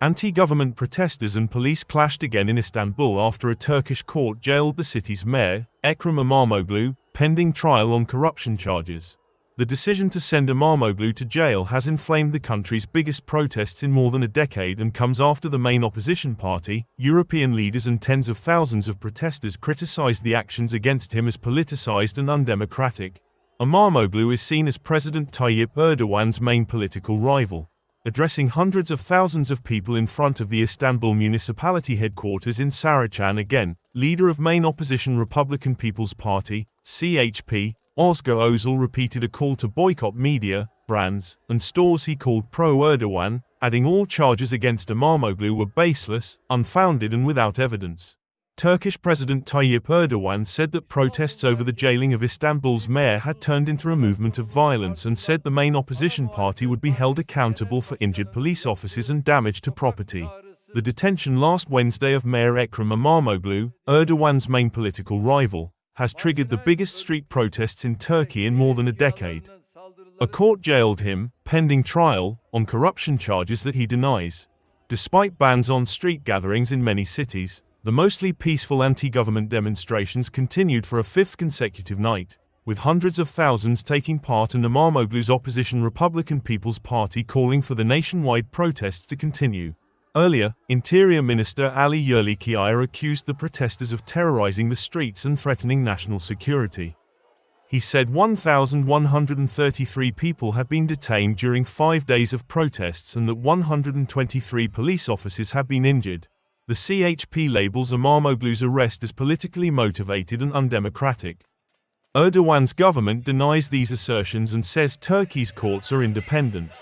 Anti-government protesters and police clashed again in Istanbul after a Turkish court jailed the city's mayor, Ekrem İmamoğlu, pending trial on corruption charges. The decision to send İmamoğlu to jail has inflamed the country's biggest protests in more than a decade and comes after the main opposition party, European leaders and tens of thousands of protesters criticized the actions against him as politicized and undemocratic. İmamoğlu is seen as President Tayyip Erdogan's main political rival. Addressing hundreds of thousands of people in front of the Istanbul municipality headquarters in Saraçhane again, leader of main opposition Republican People's Party, CHP, Özgür Özel repeated a call to boycott media, brands, and stores he called pro-Erdogan, adding all charges against İmamoğlu were baseless, unfounded and without evidence. Turkish President Tayyip Erdogan said that protests over the jailing of Istanbul's mayor had turned into a movement of violence and said the main opposition party would be held accountable for injured police officers and damage to property. The detention last Wednesday of Mayor Ekrem İmamoğlu, Erdogan's main political rival, has triggered the biggest street protests in Turkey in more than a decade. A court jailed him, pending trial, on corruption charges that he denies. Despite bans on street gatherings in many cities, the mostly peaceful anti-government demonstrations continued for a fifth consecutive night, with hundreds of thousands taking part and İmamoğlu's opposition Republican People's Party calling for the nationwide protests to continue. Earlier, Interior Minister Ali Yerlikaya accused the protesters of terrorizing the streets and threatening national security. He said 1,133 people had been detained during 5 days of protests and that 123 police officers had been injured. The CHP labels İmamoğlu's arrest as politically motivated and undemocratic. Erdogan's government denies these assertions and says Turkey's courts are independent.